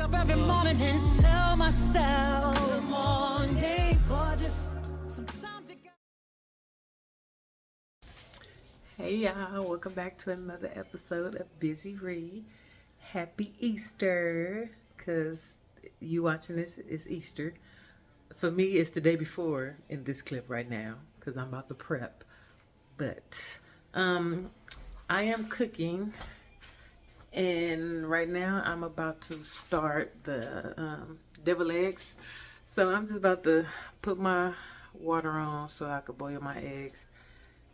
up every morning and tell myself, good morning, gorgeous. Sometimes you got... Hey y'all, welcome back to another episode of Busy Read. Happy Easter, because you watching this, it's Easter. For me, it's the day before in this clip right now, because I'm about to prep. But I am cooking, and right now I'm about to start the deviled eggs. So I'm just about to put my water on so I could boil my eggs,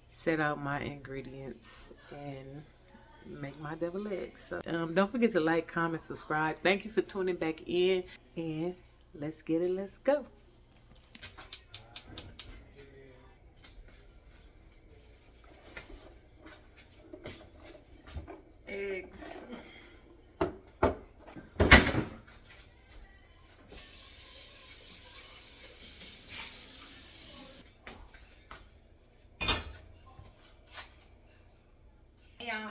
set out my ingredients, and make my deviled eggs. So don't forget to like, comment, subscribe. Thank you for tuning back in, and let's get it, let's go. Eggs.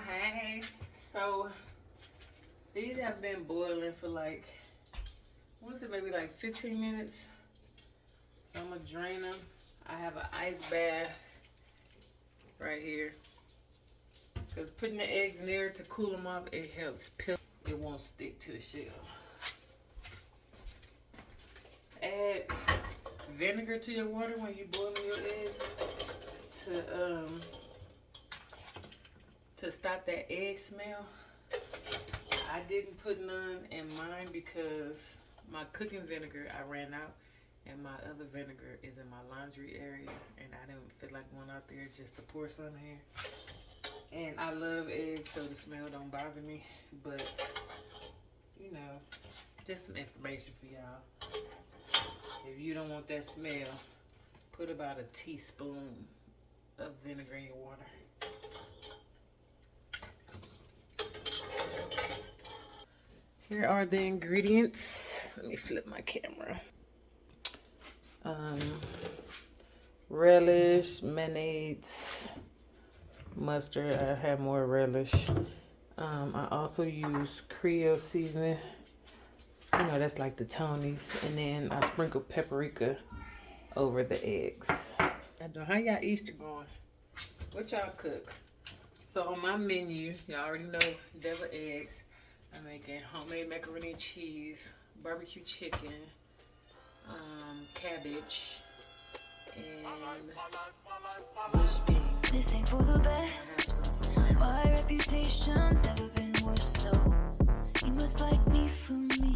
Hey, so these have been boiling for like, what is it, maybe like 15 minutes. So I'm gonna drain them. I have an ice bath right here, because putting the eggs in there to cool them off, it helps peel. It won't stick to the shell. Add vinegar to your water when you boil your eggs to stop that egg smell. I didn't put none in mine because my cooking vinegar I ran out, and my other vinegar is in my laundry area, and I didn't feel like going out there just to pour some in. And I love eggs, so the smell don't bother me. But you know, just some information for y'all. If you don't want that smell, put about a teaspoon of vinegar in your water. Here are the ingredients. Let me flip my camera. Relish, mayonnaise, mustard. I have more relish. I also use Creole seasoning. You know, that's like the Tony's. And then I sprinkle paprika over the eggs. How y'all Easter going? What y'all cook? So on my menu, y'all already know deviled eggs. I'm making homemade macaroni and cheese, barbecue chicken, cabbage, and bush beans. This ain't for the best. My reputation's never been worse, so you must like me for me.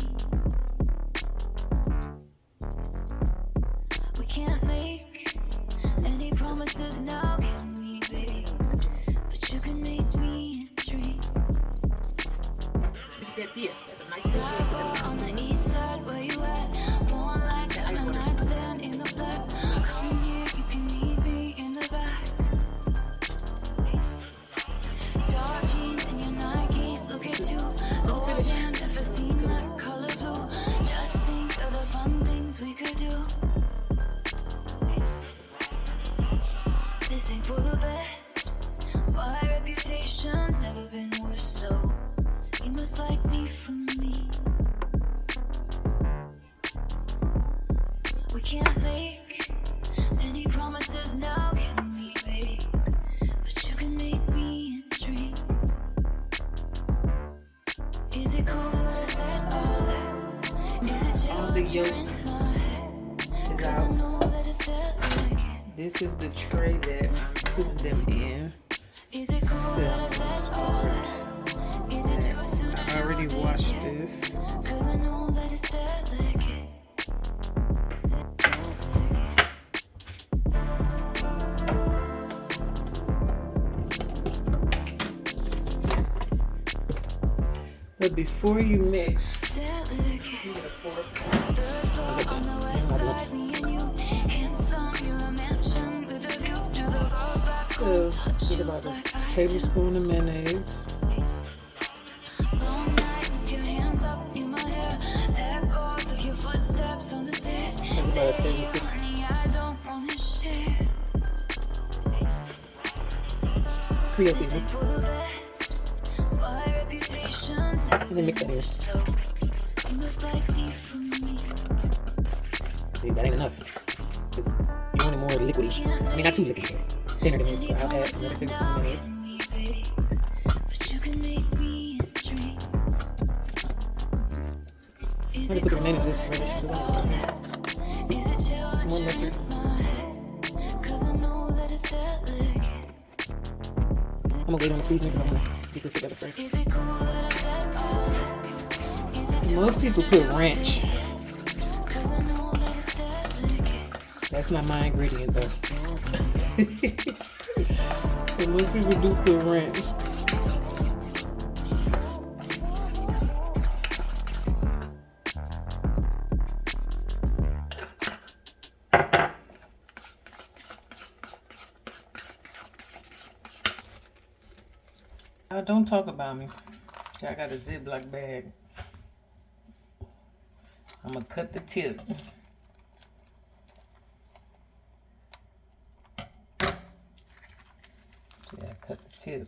We can't make any promises now, can we, babe? But you can make me a dream. That's a nice On the east side, where you at? Phone like a nightstand in the black. Come here, you can meet me in the back. Dark jeans and your Nikes, look at you. Oh damn, never seen that color blue. Just think of the fun things we could do. This ain't for the best. My reputation's never been worse, so you must like me for me. We can't make any promises now, can we, babe? But you can make me a dream. Is it cool that I said all that? Is it chill that you're in my head? Cause I know that it's delicate. This is the tray that I'm putting them in. Is it cool that I said all that? Is it too soon to I already washed this. Cause I know that it's delicate. But before you mix, Delicate. need a fork. Third floor on the west side, me and you. Handsome, you're a mansion with a view to the girls back So home. Touch get you about like a I tablespoon of mayonnaise. Long night with your hands up in my hair. Echoes of your footsteps on the stairs. That's about a Stay here, tablespoon. honey, I don't wanna share. Creole This seasoning. ain't for the best. My reputation's never And then mix it been in. worse, so you was likely for me. See, that ain't enough. You want it more liquidy. I mean, not too liquidy. Thinner than this. So I'll add another 6 mayonnaise. But you can make me a dream. I'm gonna put the name of this relish to Is it chill that more you're mustard. in my head? 'Cause I know that it's delicate. I'm gonna wait on the seasoning because I'm gonna get this together first. Is it cool that I said all? Is it Most people put ranch. 'cause I know that it's delicate? That's not my ingredient though. So most people do put ranch. Don't talk about me. I got a Ziploc bag. I'm gonna cut the tip. Yeah, cut the tip.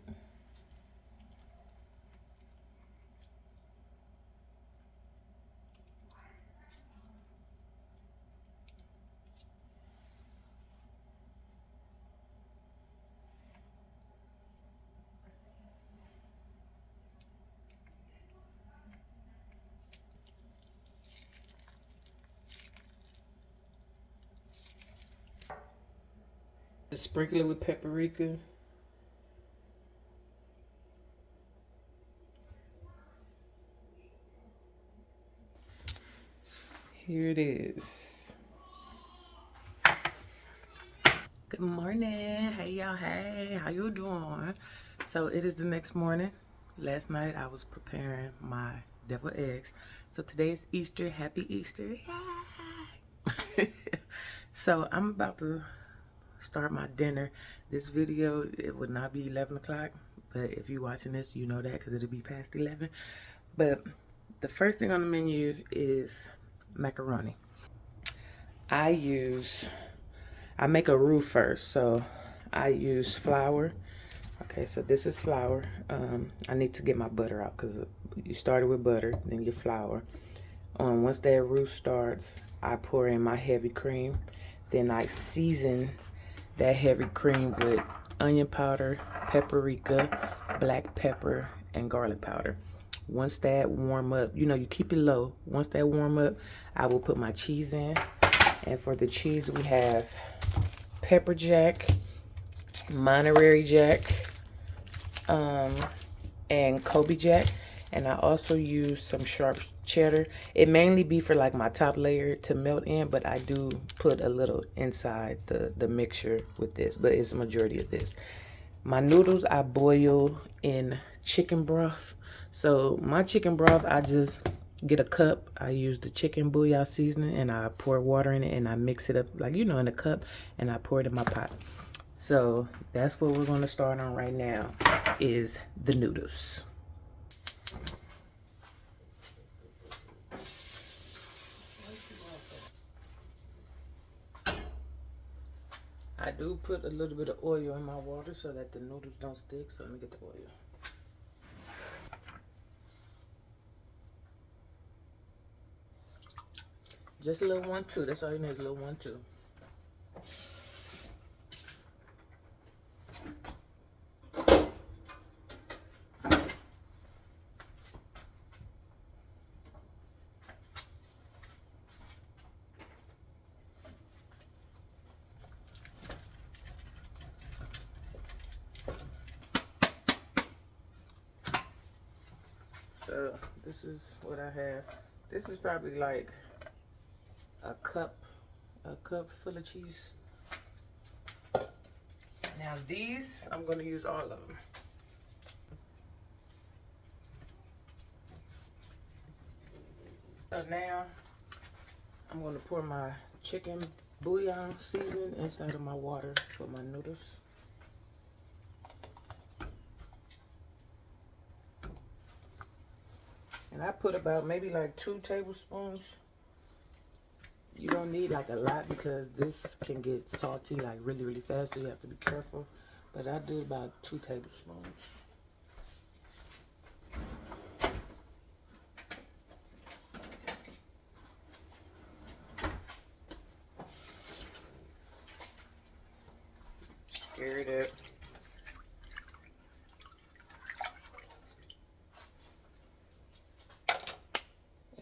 Just sprinkle it with paprika. Here it is. Good morning. Hey y'all, hey, how you doing? So it is the next morning. Last night I was preparing my deviled eggs. So today is Easter. Happy Easter. Yay! So I'm about to start my dinner. This video, it would not be 11 o'clock, but if you're watching this, you know that because it'll be past 11. But the first thing on the menu is macaroni. I make a roux first, so I use flour. Okay, so this is flour. I need to get my butter out because you started with butter, then your flour. Once that roux starts, I pour in my heavy cream. Then I season that heavy cream with onion powder, paprika, black pepper, and garlic powder. Once that warm up, you keep it low. Once that warm up, I will put my cheese in. And for the cheese, we have pepper jack, Monterey Jack, and Colby Jack. And I also use some sharp cheddar. It mainly be for like my top layer to melt in, but I do put a little inside the mixture with this, but it's the majority of this. My noodles I boil in chicken broth. So my chicken broth, I just get a cup. I use the chicken bouillon seasoning and I pour water in it and I mix it up like in a cup and I pour it in my pot. So that's what we're going to start on right now is the noodles. I do put a little bit of oil in my water so that the noodles don't stick. So let me get the oil. Just a little 1-2. That's all you need, a little 1-2. So this is what I have. This is probably like a cup full of cheese. Now these, I'm going to use all of them. So now I'm going to pour my chicken bouillon seasoning inside of my water for my noodles. And I put about maybe like 2 tablespoons. You don't need like a lot because this can get salty like really, really fast, so you have to be careful. But I do about 2 tablespoons.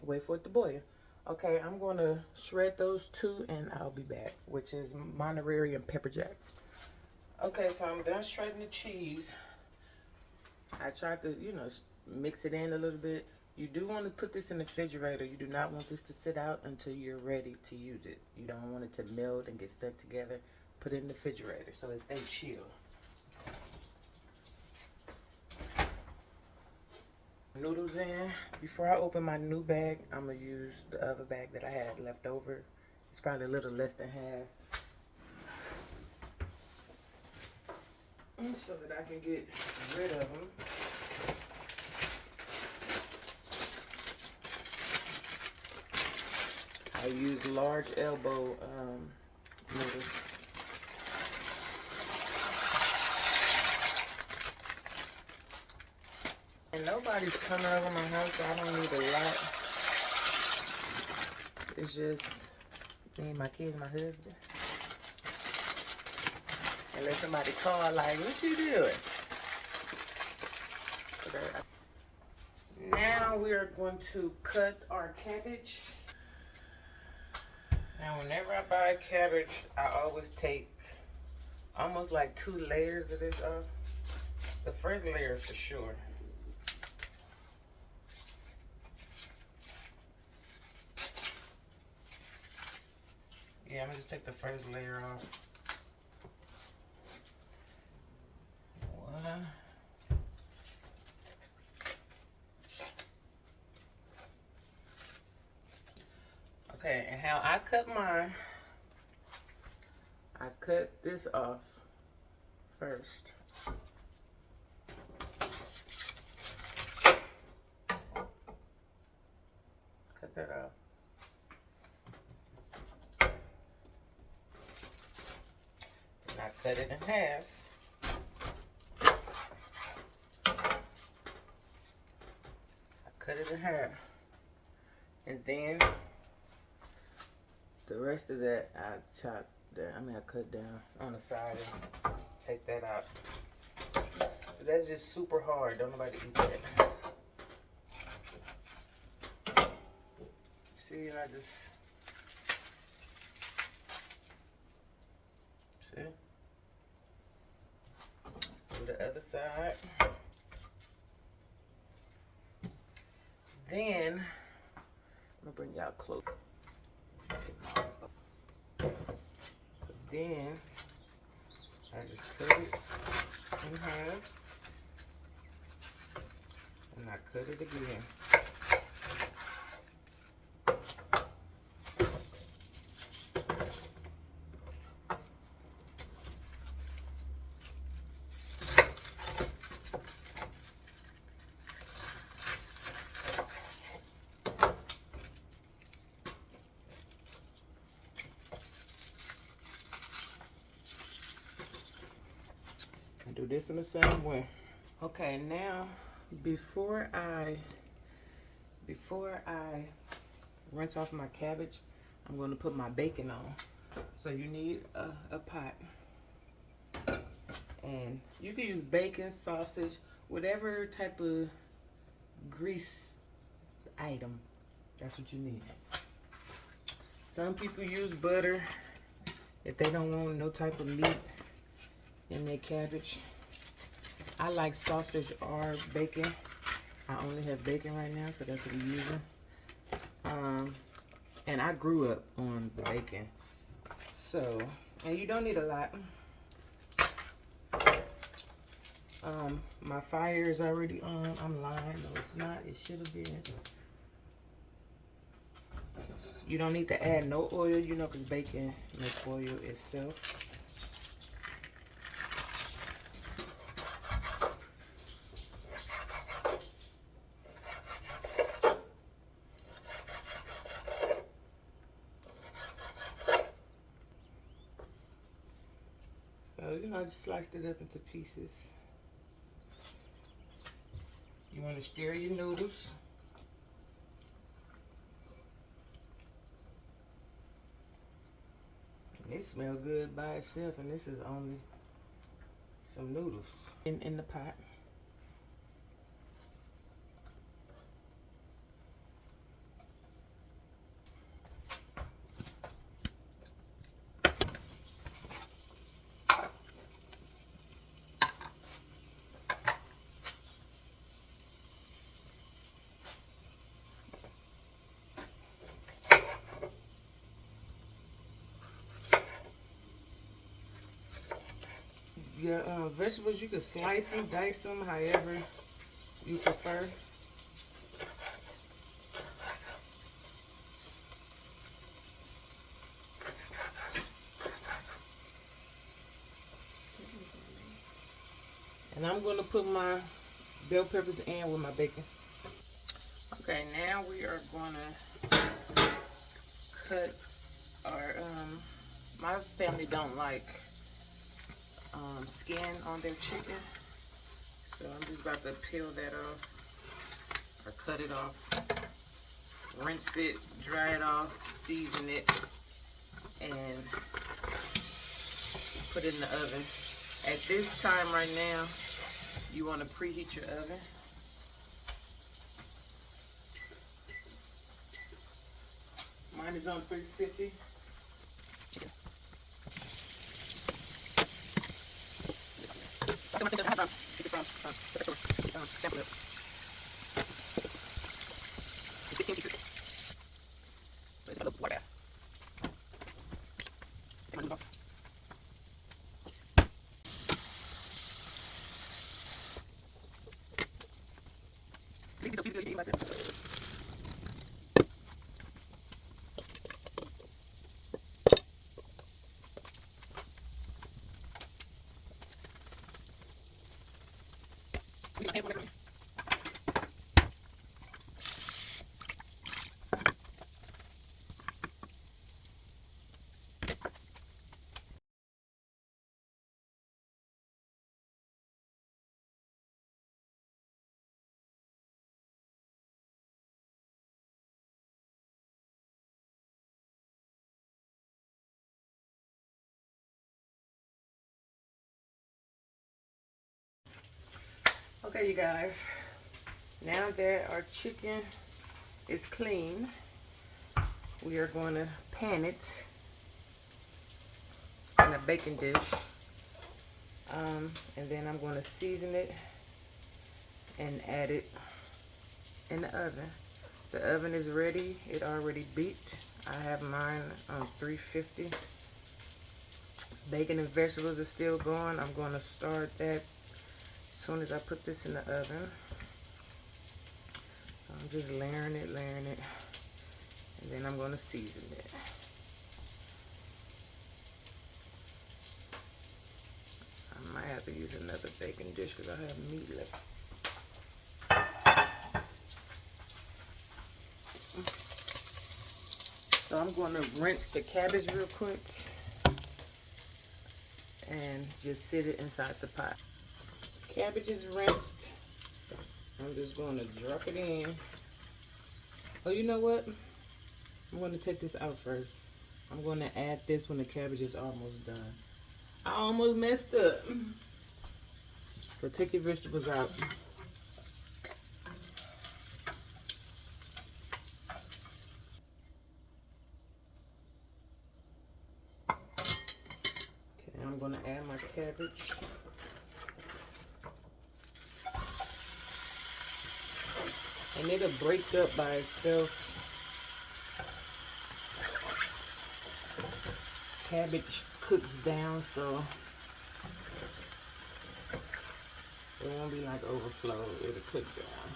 wait for it to boil. Okay, I'm going to shred those two and I'll be back, which is Monterey and Pepper Jack. Okay, so I'm done shredding the cheese. I tried to, you know, mix it in a little bit. You do want to put this in the refrigerator. You do not want this to sit out until you're ready to use it. You don't want it to melt and get stuck together. Put it in the refrigerator so it stays chill. Noodles in. Before I open my new bag, I'm going to use the other bag that I had left over. It's probably a little less than half. So that I can get rid of them. I use large elbow noodles. And nobody's coming over my house, so I don't need a lot. It's just me and my kids and my husband. Unless somebody call like, what you doing? Okay. Now we are going to cut our cabbage. Now whenever I buy cabbage, I always take almost like 2 layers of this off. The first layer for sure. Yeah, I'm gonna just take the first layer off. One. Okay, and how I cut mine, I cut this off first. Cut that off. Then I cut it in half. Cut it in half. And then the rest of that I chop down. I cut down on the side and take that out. That's just super hard. Don't nobody eat that. See, I just see. Do the other side. Then I'm gonna bring y'all close. Then I just cut it in half, and I cut it again. Do this in the same way. Okay, now before I rinse off my cabbage, I'm going to put my bacon on. So you need a pot, and you can use bacon, sausage, whatever type of grease item. That's what you need. Some people use butter if they don't want no type of meat in their cabbage. I like sausage or bacon. I only have bacon right now, so that's what we're using. And I grew up on bacon. So, and you don't need a lot. My fire is already on. I'm lying. No, it's not. It should have been. You don't need to add no oil, you know, because bacon makes oil itself. So, you know, I just sliced it up into pieces. You want to stir your noodles. And it smells good by itself, and this is only some noodles in the pot. Your vegetables, you can slice them, dice them, however you prefer. And I'm going to put my bell peppers in with my bacon. Okay, now we are going to cut our, my family don't like skin on their chicken. So I'm just about to peel that off or cut it off. Rinse it, dry it off, season it, and put it in the oven. At this time right now, you want to preheat your oven. Mine is on 350. Okay, you guys, now that our chicken is clean, we are going to pan it in a baking dish, and then I'm going to season it and add it in the oven. The oven is ready. It already beeped. I have mine on 350. Bacon and vegetables are still going. I'm going to start that as soon as I put this in the oven. I'm just layering it, and then I'm going to season it. I might have to use another baking dish because I have meat left. So I'm going to rinse the cabbage real quick and just sit it inside the pot. Cabbage is rinsed. I'm just going to drop it in. Oh, you know what? I'm going to take this out first. I'm going to add this when the cabbage is almost done. I almost messed up. So take your vegetables out. Okay, I'm going to add my cabbage. And it'll break up by itself. Cabbage cooks down, so it won't be like overflow. It'll cook down.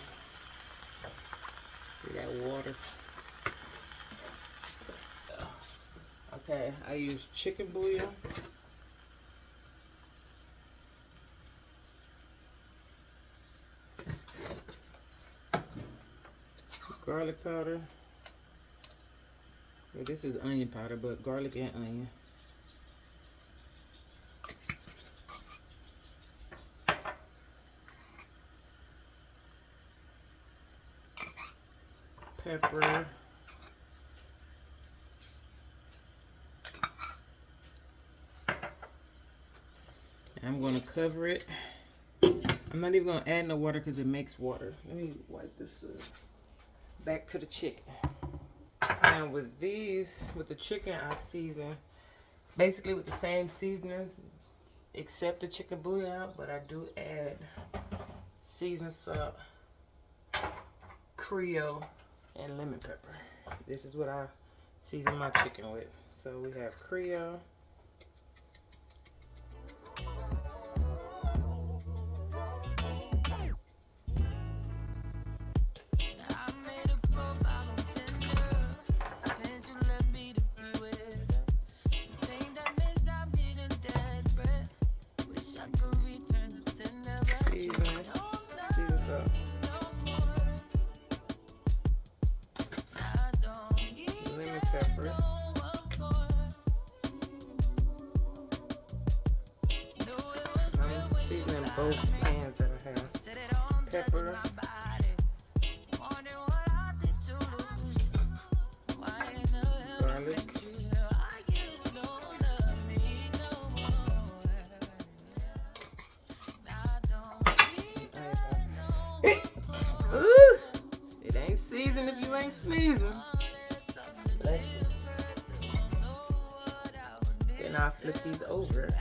See that water? Okay, I use chicken bouillon. Garlic powder. Well, this is onion powder, but garlic and onion. Pepper. I'm going to cover it. I'm not even going to add no water because it makes water. Let me wipe this back to the chicken. Now with the chicken, I season basically with the same seasonings except the chicken bouillon, but I do add seasoned salt, Creole, and lemon pepper. This is what I season my chicken with. So we have Creole, both pans that I have. Pepper. Garlic. Ooh, it ain't seasoned if you ain't sneezing. Bless you. Then I'll flip these over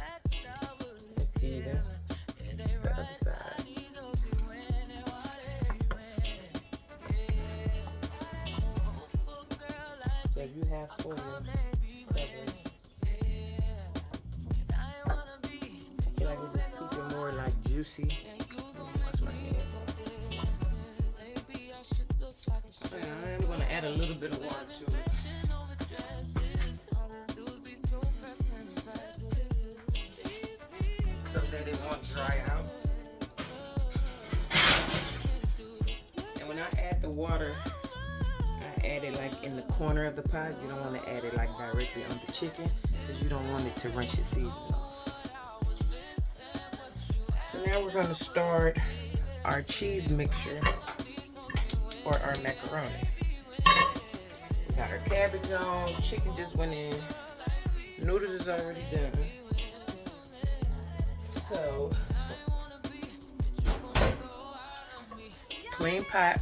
and season the other side. So if you have foil covered, I feel like it just keep it more like juicy. Wash my hands. I'm gonna add a little bit of water to it. So that it won't dry out. And when I add the water, I add it like in the corner of the pot. You don't want to add it like directly on the chicken because you don't want it to rinse your seasoning off. So now we're gonna start our cheese mixture for our macaroni. We got our cabbage on, chicken just went in, noodles is already done. So, clean pot.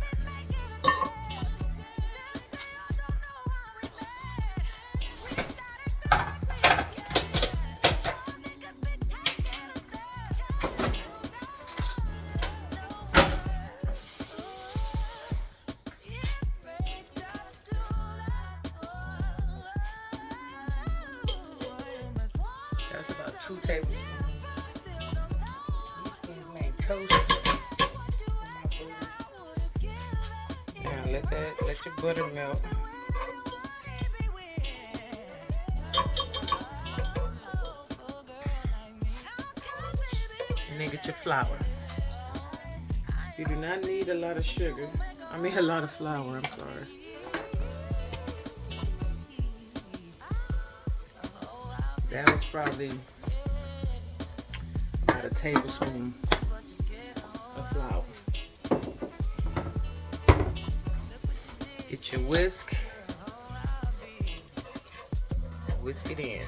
That's about 2 tablespoons. These made toast. Now let your butter melt. And then get your flour. You do not need a lot of sugar. I mean a lot of flour, I'm sorry. That was probably about a tablespoon of flour. Get your whisk. Whisk it in.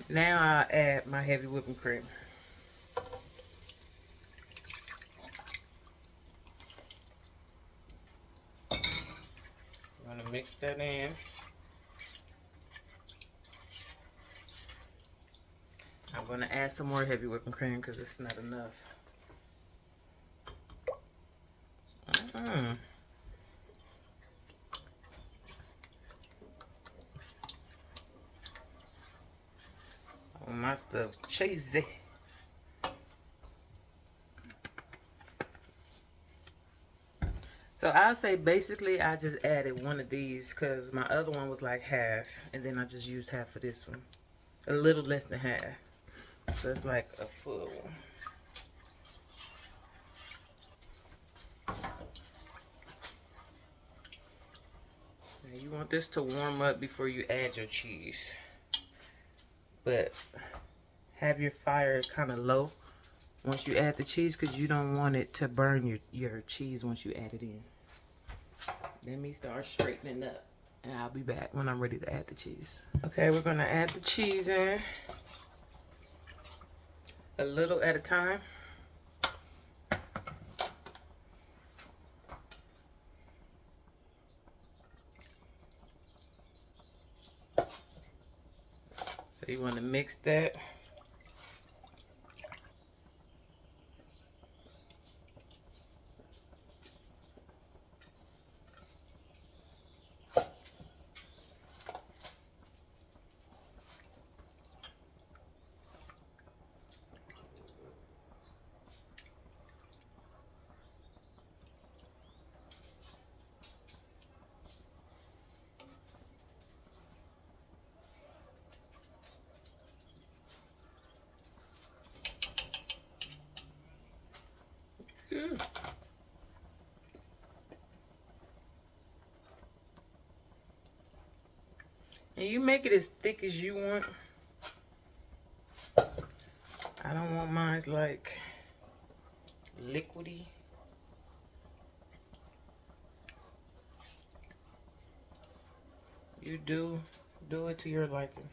Now I'll add my heavy whipping cream. I'm gonna mix that in. I'm gonna add some more heavy whipping cream because it's not enough. Oh, my stuff cheesy. So I'll say basically I just added one of these because my other one was like half, and then I just used half of this one. A little less than half. So it's like a full one. Now you want this to warm up before you add your cheese. But have your fire kind of low once you add the cheese because you don't want it to burn your cheese once you add it in. Let me start straightening up and I'll be back when I'm ready to add the cheese. Okay, we're gonna add the cheese in a little at a time. So you want to mix that. And you make it as thick as you want. I don't want mine like liquidy. You do it to your liking.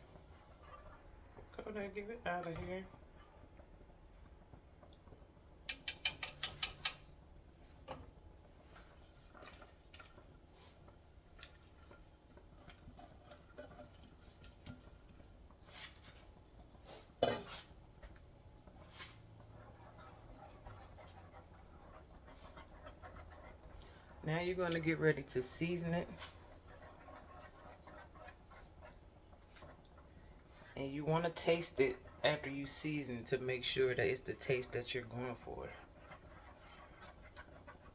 Go there, get it out of here. Now you're going to get ready to season it. And you want to taste it after you season to make sure that it's the taste that you're going for.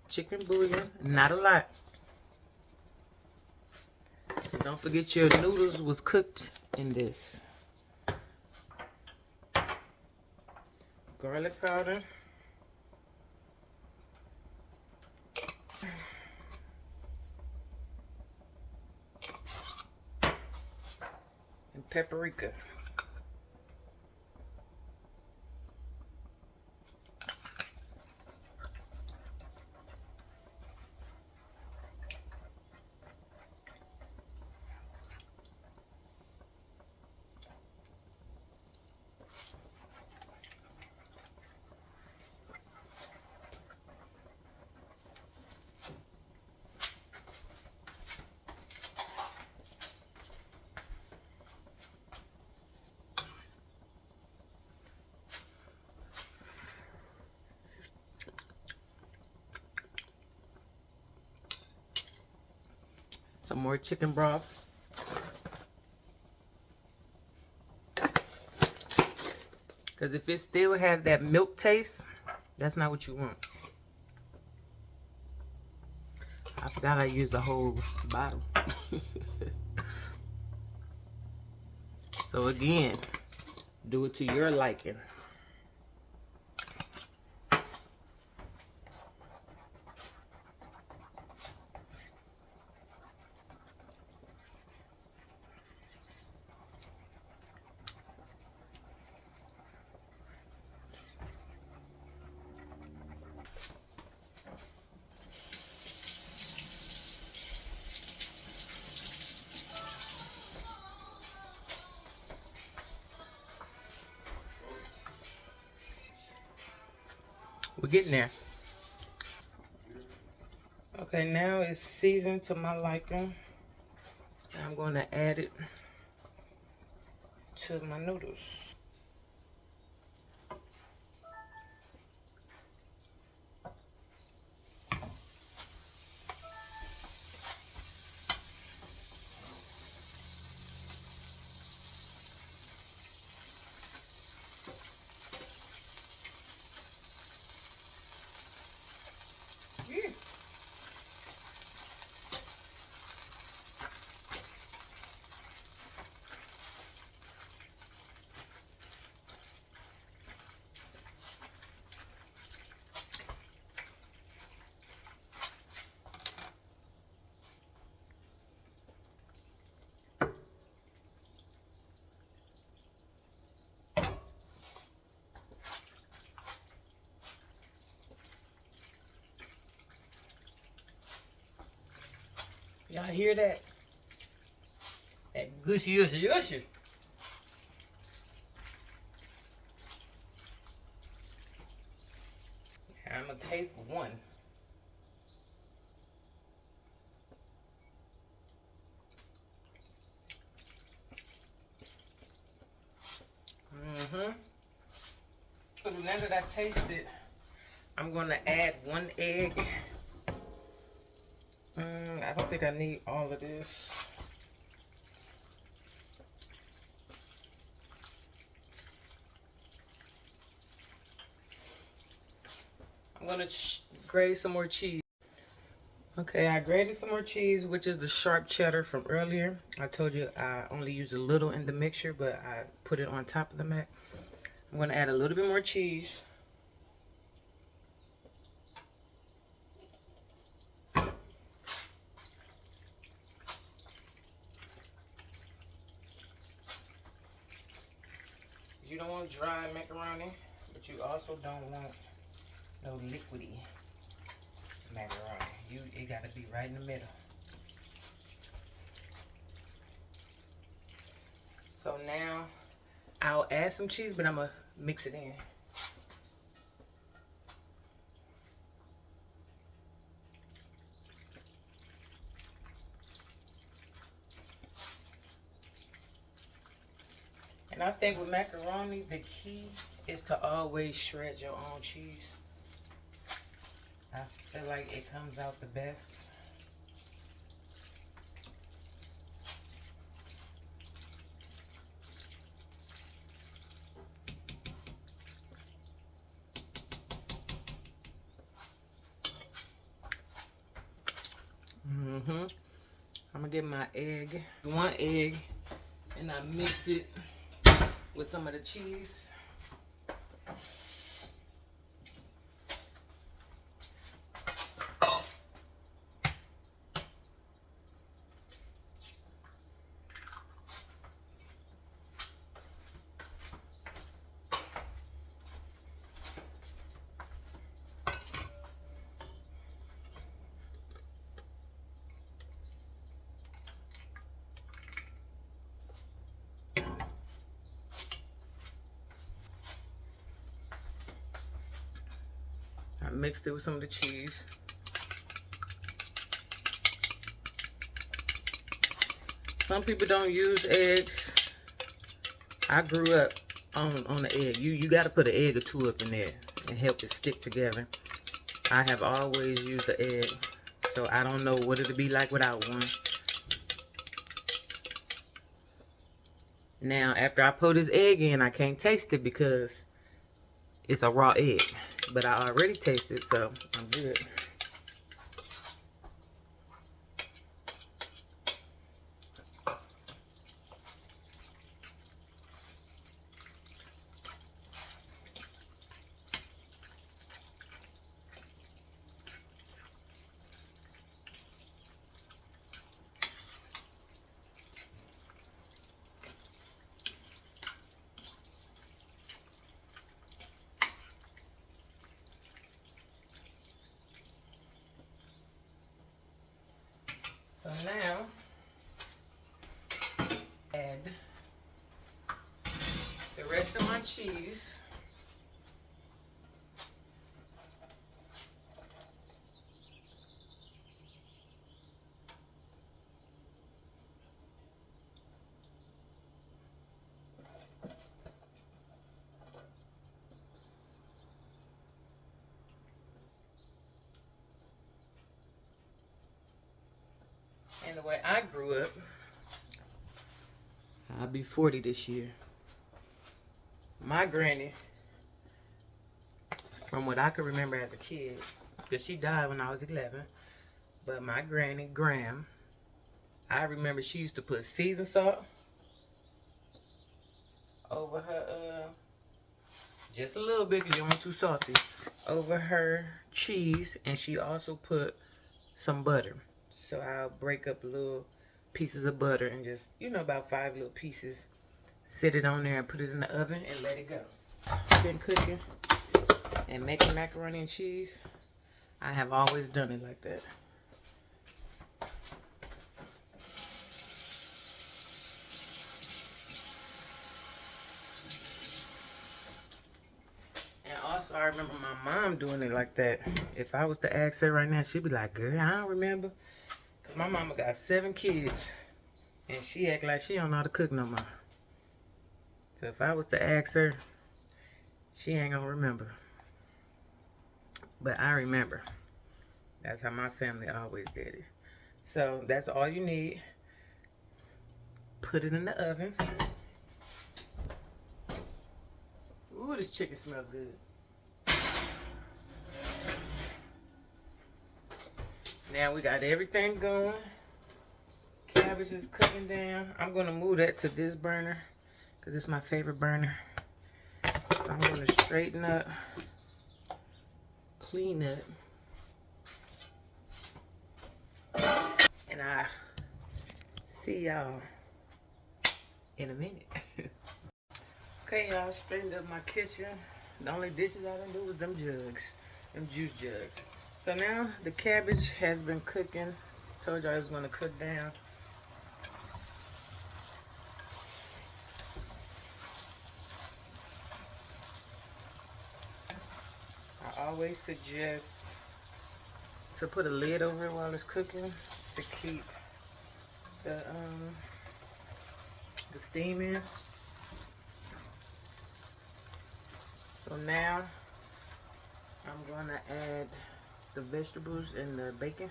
Chicken bouillon, not a lot. And don't forget your noodles was cooked in this. Garlic powder. And paprika. Some more chicken broth. Because if it still has that milk taste, that's not what you want. I forgot I used a whole bottle. So again, do it to your liking. We're getting there. Okay, now it's seasoned to my liking. I'm going to add it to my noodles. Y'all hear that? That gushy, gushy, gushy. I'm gonna taste one. So now that I tasted, I'm gonna add 1 egg. I don't think I need all of this. I'm gonna grate some more cheese. Okay, I grated some more cheese, which is the sharp cheddar from earlier. I told you I only used a little in the mixture, but I put it on top of the mac. I'm gonna add a little bit more cheese. you don't want dry macaroni, but you also don't want no liquidy macaroni. It gotta be right in the middle. So now I'll add some cheese, but I'm gonna mix it in. And I think with macaroni, the key is to always shred your own cheese. I feel like it comes out the best. I'm gonna get my egg, 1 egg, and I mix it with some of the cheese. I mixed it with some of the cheese. Some people don't use eggs. I grew up on the egg. You got to put an egg or 2 up in there and help it stick together. I have always used the egg, so I don't know what it'll be like without one. Now, after I put this egg in, I can't taste it because it's a raw egg. But I already tasted, so I'm good. So now, add the rest of my cheese. And the way I grew up, I'll be 40 this year. My granny, from what I can remember as a kid, because she died when I was 11, but my granny, Graham, I remember she used to put seasoned salt over her, just a little bit because you don't want too salty, over her cheese, and she also put some butter. So I'll break up little pieces of butter and just, you know, about 5 little pieces. Sit it on there and put it in the oven and let it go. Been cooking and making macaroni and cheese. I have always done it like that. And also I remember my mom doing it like that. If I was to ask her right now, she'd be like, girl, I don't remember. My mama got 7 kids, and she act like she don't know how to cook no more. So if I was to ask her, she ain't gonna remember. But I remember. That's how my family always did it. So that's all you need. Put it in the oven. Ooh, this chicken smells good. Now we got everything going. Cabbage is cooking down. I'm going to move that to this burner because it's my favorite burner. So I'm going to straighten up, clean up, and I see y'all in a minute. Okay, y'all, straightened up my kitchen. The only dishes I didn't do was them jugs, them juice jugs. So now the cabbage has been cooking. Told y'all it was gonna cook down. I always suggest to put a lid over it while it's cooking to keep the steam in. So now I'm gonna add the vegetables and the bacon.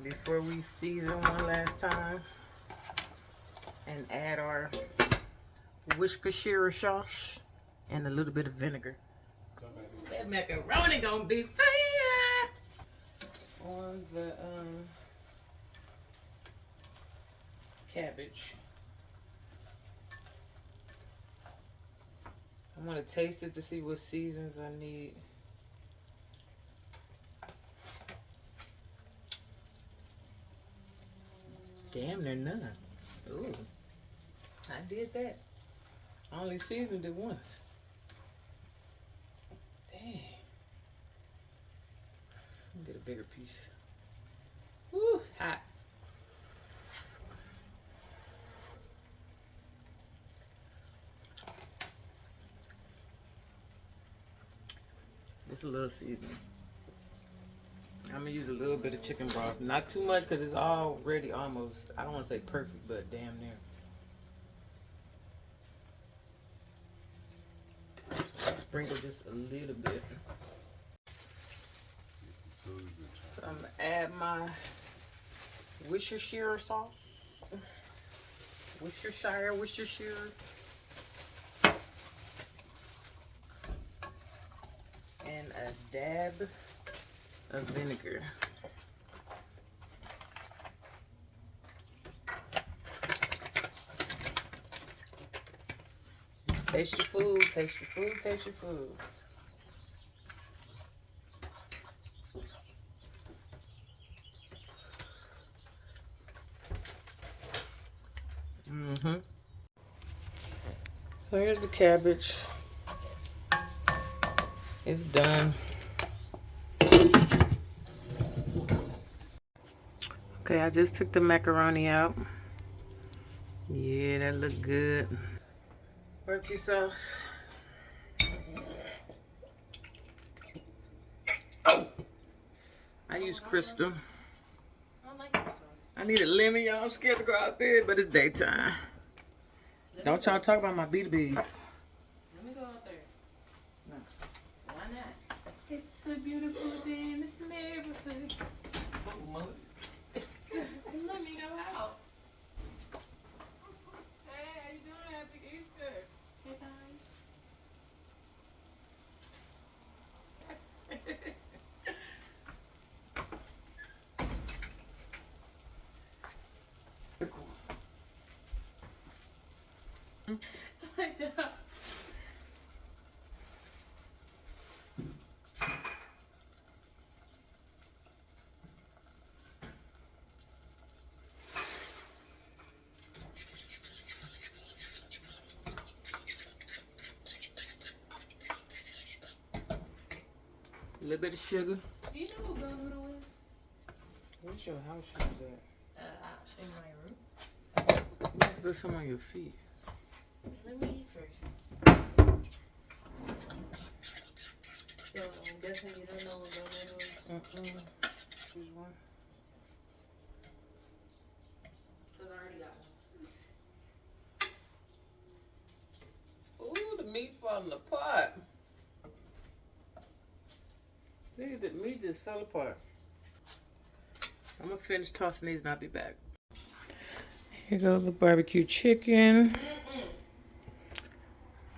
Before we season one last time and add our Worcestershire sauce and a little bit of vinegar. That macaroni gonna be fire on the cabbage. I want to taste it to see what seasons I need. Damn, they're none. Ooh, I did that. I only seasoned it once. Dang. Let me get a bigger piece. Woo, it's hot. Just a little seasoning. I'm gonna use a little bit of chicken broth. Not too much because it's already almost, I don't want to say perfect, but damn near. Sprinkle just a little bit. So I'm gonna add my Worcestershire sauce. Worcestershire. And a dab of vinegar. Taste your food, taste your food, taste your food. So here's the cabbage. It's done. Okay, I just took the macaroni out. Yeah, that look good. BBQ sauce. I use Crystal. I need a lemon, y'all. I'm scared to go out there, but it's daytime. Don't y'all talk about my B2Bs. Let me go out there. No. Why not? It's a beautiful day in this neighborhood. Let me go out. Hey, how you doing? Happy Easter. Hey, guys. Like that. A little bit of sugar. Do you know what Go Noodle is? Where's your house shoes at? In my room. You have to put some on your feet. Let me eat first. So I'm guessing you don't know what Go Noodle is? Choose one. Because I already got one. Ooh, the meat falling apart. Look, the meat just fell apart. I'm gonna finish tossing these and I'll be back. Here goes the barbecue chicken.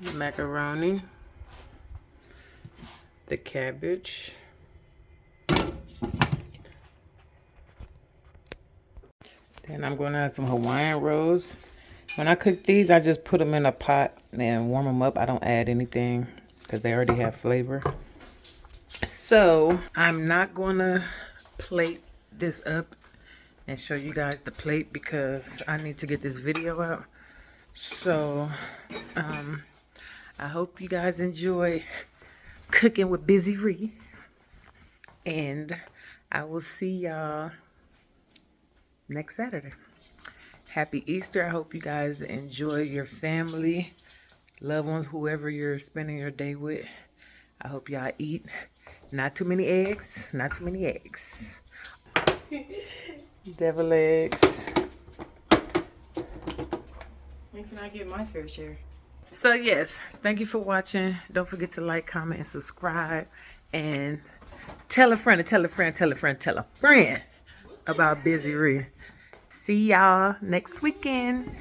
The macaroni. The cabbage. Then I'm gonna add some Hawaiian rolls. When I cook these, I just put them in a pot and warm them up. I don't add anything because they already have flavor. So I'm not gonna plate this up and show you guys the plate because I need to get this video out. So I hope you guys enjoy cooking with Busy Ree, and I will see y'all next Saturday. Happy Easter. I hope you guys enjoy your family, loved ones, whoever you're spending your day with. I hope y'all eat not too many eggs, not too many eggs. Devil eggs. When can I get my fair share? So yes, thank you for watching. Don't forget to like, comment, and subscribe. And tell a friend, tell a friend, tell a friend, tell a friend about Busy Ree. See y'all next weekend.